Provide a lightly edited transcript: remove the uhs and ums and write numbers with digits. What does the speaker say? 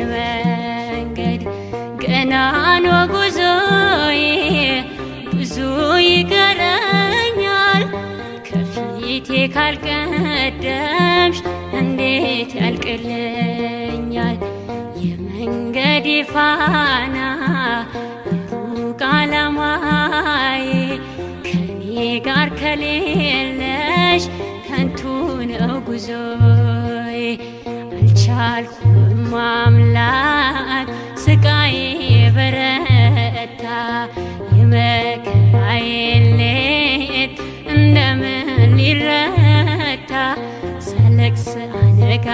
የሕይወቴን መንገድ ገና ነው ጉዞዬ ብዙ ይቀረኛል ከፊቴ ካልቀደምሽ እንዴት ያልቅልኛል የመንገዴ ፋና የሩቅ ዓላማዬ ከኔ ጋር ከሌለሽ ከንቱ ነው ጉዞዬ አልቻልኩም አምላክ ስቃዬ በረታ የመከራዬን ሌት እንደምን ሊረታ ሳለቅስ አነጋ